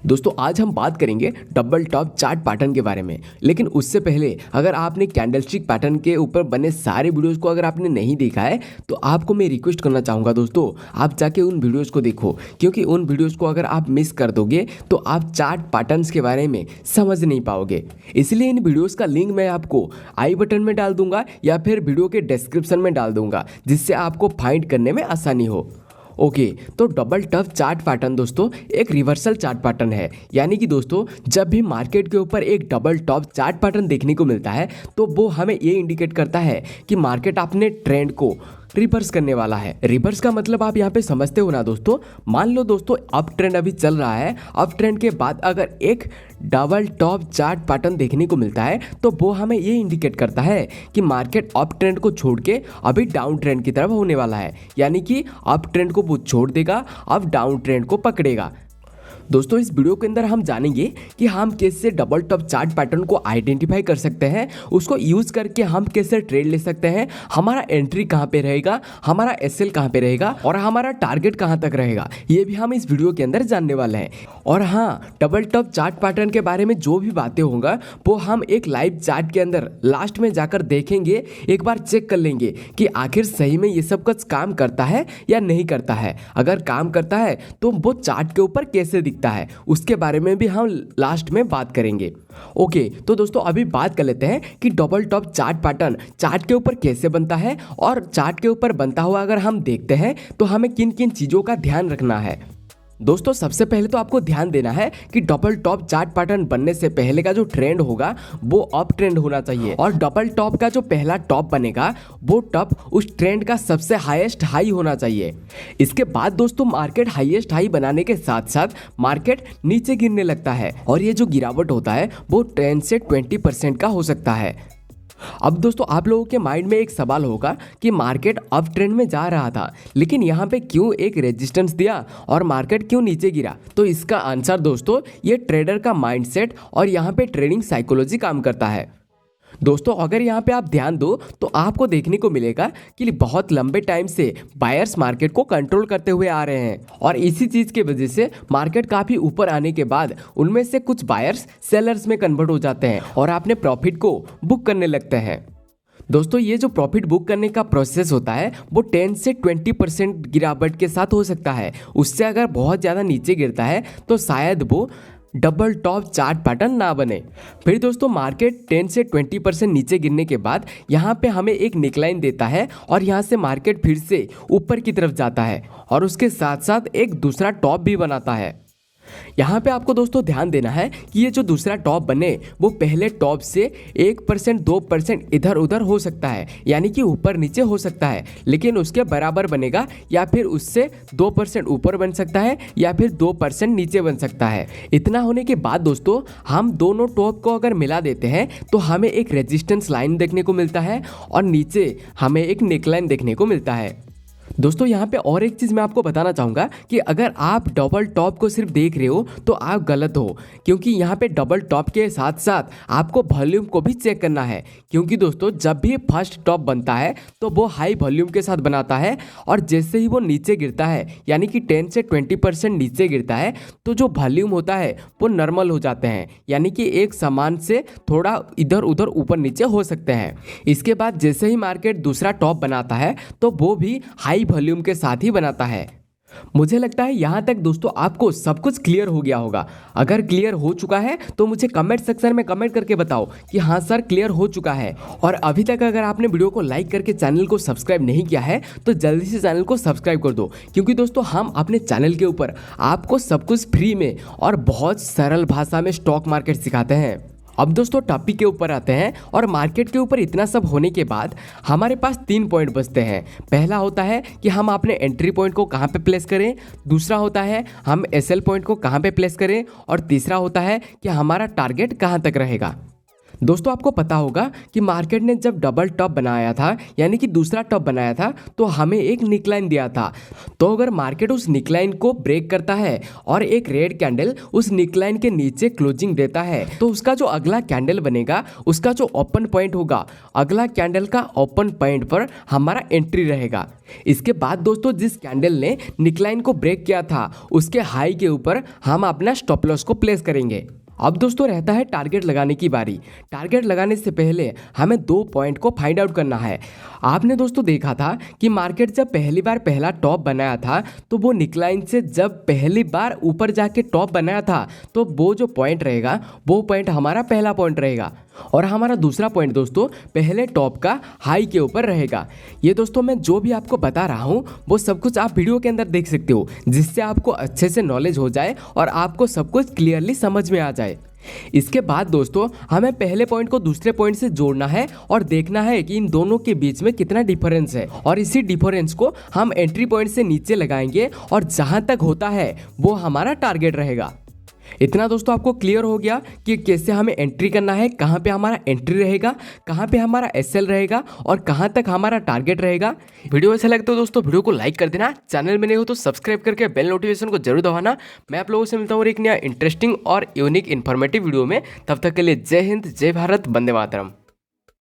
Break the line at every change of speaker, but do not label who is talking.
दोस्तों आज हम बात करेंगे डबल टॉप चार्ट पैटर्न के बारे में। लेकिन उससे पहले अगर आपने कैंडलस्टिक पैटर्न के ऊपर बने सारे वीडियोस को अगर आपने नहीं देखा है तो आपको मैं रिक्वेस्ट करना चाहूँगा दोस्तों, आप जाके उन वीडियोस को देखो, क्योंकि उन वीडियोस को अगर आप मिस कर दोगे तो आप चार्ट पैटर्न्स के बारे में समझ नहीं पाओगे। इसलिए इन वीडियोस का लिंक मैं आपको आई बटन में डाल दूंगा या फिर वीडियो के डिस्क्रिप्शन में डाल दूंगा, जिससे आपको फाइंड करने में आसानी हो। ओके तो डबल टॉप चार्ट पैटर्न दोस्तों एक रिवर्सल चार्ट पैटर्न है। यानी कि दोस्तों जब भी मार्केट के ऊपर एक डबल टॉप चार्ट पैटर्न देखने को मिलता है तो वो हमें ये इंडिकेट करता है कि मार्केट अपने ट्रेंड को रिवर्स करने वाला है। रिवर्स का मतलब आप यहाँ पे समझते हो ना दोस्तों। मान लो दोस्तों अप ट्रेंड अभी चल रहा है, अप ट्रेंड के बाद अगर एक डबल टॉप चार्ट पैटर्न देखने को मिलता है तो वो हमें ये इंडिकेट करता है कि मार्केट अप ट्रेंड को छोड़ के अभी डाउन ट्रेंड की तरफ होने वाला है। यानी कि अप ट्रेंड को वो छोड़ देगा, अब डाउन ट्रेंड को पकड़ेगा। दोस्तों इस वीडियो के अंदर हम जानेंगे कि हम कैसे डबल टॉप चार्ट पैटर्न को आइडेंटिफाई कर सकते हैं, उसको यूज करके हम कैसे ट्रेड ले सकते हैं, हमारा एंट्री कहां पे रहेगा, हमारा एसएल कहां पे रहेगा और हमारा टारगेट कहां तक रहेगा, ये भी हम इस वीडियो के अंदर जानने वाले हैं। और हाँ, डबल टॉप चार्ट पैटर्न के बारे में जो भी बातें होंगे वो हम एक लाइव चार्ट के अंदर लास्ट में जाकर देखेंगे, एक बार चेक कर लेंगे कि आखिर सही में ये सब कुछ काम करता है या नहीं करता है। अगर काम करता है तो वो चार्ट के ऊपर कैसे दिखता है उसके बारे में भी हम लास्ट में बात करेंगे। ओके तो दोस्तों अभी बात कर लेते हैं कि double top chart pattern chart के ऊपर कैसे बनता है, और चार्ट के ऊपर बनता हुआ अगर हम देखते हैं तो हमें किन किन चीजों का ध्यान रखना है। दोस्तों सबसे पहले तो आपको ध्यान देना है कि डबल टॉप चार्ट पैटर्न बनने से पहले का जो ट्रेंड होगा वो अप ट्रेंड होना चाहिए, और डबल टॉप का जो पहला टॉप बनेगा वो टॉप उस ट्रेंड का सबसे हाईएस्ट हाई होना चाहिए। इसके बाद दोस्तों मार्केट हाईएस्ट हाई बनाने के साथ साथ मार्केट नीचे गिरने लगता है, और ये जो गिरावट होता है वो 10 से 20% का हो सकता है। अब दोस्तों आप लोगों के माइंड में एक सवाल होगा कि मार्केट अप ट्रेंड में जा रहा था लेकिन यहाँ पे क्यों एक रेजिस्टेंस दिया और मार्केट क्यों नीचे गिरा। तो इसका आंसर दोस्तों ये ट्रेडर का माइंडसेट और यहाँ पे ट्रेडिंग साइकोलॉजी काम करता है। दोस्तों अगर यहाँ पे आप ध्यान दो तो आपको देखने को मिलेगा कि बहुत लंबे टाइम से बायर्स मार्केट को कंट्रोल करते हुए आ रहे हैं, और इसी चीज की वजह से मार्केट काफी ऊपर आने के बाद उनमें से कुछ बायर्स सेलर्स में कन्वर्ट हो जाते हैं और अपने प्रॉफिट को बुक करने लगते हैं। दोस्तों ये जो प्रॉफिट बुक करने का प्रोसेस होता है वो 10 से 20% गिरावट के साथ हो सकता है। उससे अगर बहुत ज़्यादा नीचे गिरता है तो शायद वो डबल टॉप चार्ट पैटर्न ना बने। फिर दोस्तों मार्केट 10 से 20% नीचे गिरने के बाद यहाँ पे हमें एक नेकलाइन देता है और यहाँ से मार्केट फिर से ऊपर की तरफ जाता है और उसके साथ साथ एक दूसरा टॉप भी बनाता है। यहाँ पे आपको दोस्तों ध्यान देना है कि ये जो दूसरा टॉप बने वो पहले टॉप से 1% 2% इधर उधर हो सकता है, यानी कि ऊपर नीचे हो सकता है, लेकिन उसके बराबर बनेगा या फिर उससे 2% ऊपर बन सकता है या फिर 2% नीचे बन सकता है। इतना होने के बाद दोस्तों हम दोनों टॉप को अगर मिला देते हैं तो हमें एक रेजिस्टेंस लाइन देखने को मिलता है और नीचे हमें एक नेकलाइन देखने को मिलता है। दोस्तों यहाँ पे और एक चीज़ मैं आपको बताना चाहूँगा कि अगर आप डबल टॉप को सिर्फ देख रहे हो तो आप गलत हो, क्योंकि यहाँ पे डबल टॉप के साथ साथ आपको वॉल्यूम को भी चेक करना है। क्योंकि दोस्तों जब भी फर्स्ट टॉप बनता है तो वो हाई वॉल्यूम के साथ बनाता है, और जैसे ही वो नीचे गिरता है यानी कि 10 से 20% नीचे गिरता है तो जो वॉल्यूम होता है वो नॉर्मल हो जाते हैं, यानी कि एक समान से थोड़ा इधर उधर ऊपर नीचे हो सकते हैं। इसके बाद जैसे ही मार्केट दूसरा टॉप बनाता है तो वो भी हाई वॉल्यूम के साथ ही बनाता है। मुझे लगता है यहाँ तक दोस्तों आपको सब कुछ क्लियर हो गया होगा। अगर क्लियर हो चुका है तो मुझे कमेंट सेक्शन में कमेंट करके बताओ कि हाँ सर क्लियर हो चुका है। और अभी तक अगर आपने वीडियो को लाइक करके चैनल को सब्सक्राइब नहीं किया है तो जल्दी से चैनल को सब्सक्राइब कर दो, क्योंकि दोस्तों हम अपने चैनल के ऊपर आपको सब कुछ फ्री में और बहुत सरल भाषा में स्टॉक मार्केट सिखाते हैं। अब दोस्तों टॉपिक के ऊपर आते हैं, और मार्केट के ऊपर इतना सब होने के बाद हमारे पास 3 पॉइंट बचते हैं। पहला होता है कि हम अपने एंट्री पॉइंट को कहाँ पे प्लेस करें, दूसरा होता है हम एसएल पॉइंट को कहाँ पे प्लेस करें, और तीसरा होता है कि हमारा टारगेट कहाँ तक रहेगा। दोस्तों आपको पता होगा कि मार्केट ने जब डबल टॉप बनाया था यानी कि दूसरा टॉप बनाया था तो हमें एक निकलाइन दिया था। तो अगर मार्केट उस निकलाइन को ब्रेक करता है और एक रेड कैंडल उस निकलाइन के नीचे क्लोजिंग देता है तो उसका जो अगला कैंडल बनेगा उसका जो ओपन पॉइंट होगा अगला कैंडल का ओपन पॉइंट पर हमारा एंट्री रहेगा। इसके बाद दोस्तों जिस कैंडल ने निकलाइन को ब्रेक किया था उसके हाई के ऊपर हम अपना स्टॉप लॉस को प्लेस करेंगे। अब दोस्तों रहता है टारगेट लगाने की बारी। टारगेट लगाने से पहले हमें 2 पॉइंट को फाइंड आउट करना है। आपने दोस्तों देखा था कि मार्केट जब पहली बार पहला टॉप बनाया था तो वो निकलाइन से जब पहली बार ऊपर जाके टॉप बनाया था तो वो जो पॉइंट रहेगा वो पॉइंट हमारा पहला पॉइंट रहेगा और हमारा दूसरा पॉइंट दोस्तों पहले टॉप का हाई के ऊपर रहेगा। ये दोस्तों मैं जो भी आपको बता रहा हूँ वो सब कुछ आप वीडियो के अंदर देख सकते हो जिससे आपको अच्छे से नॉलेज हो जाए और आपको सब कुछ क्लियरली समझ में आ जाए। इसके बाद दोस्तों हमें पहले पॉइंट को दूसरे पॉइंट से जोड़ना है और देखना है कि इन दोनों के बीच में कितना डिफरेंस है और इसी डिफरेंस को हम एंट्री पॉइंट से नीचे लगाएंगे और जहां तक होता है वो हमारा टारगेट रहेगा। इतना दोस्तों आपको क्लियर हो गया कि कैसे हमें एंट्री करना है, कहाँ पे हमारा एंट्री रहेगा, कहाँ पे हमारा एसएल रहेगा और कहाँ तक हमारा टारगेट रहेगा। वीडियो अच्छा लगे तो दोस्तों वीडियो को लाइक कर देना, चैनल में नहीं हो तो सब्सक्राइब करके बेल नोटिफिकेशन को जरूर दबाना। मैं आप लोगों से मिलता हूँ एक नया इंटरेस्टिंग और यूनिक इन्फॉर्मेटिव वीडियो में। तब तक के लिए जय हिंद, जय भारत, वंदे मातरम।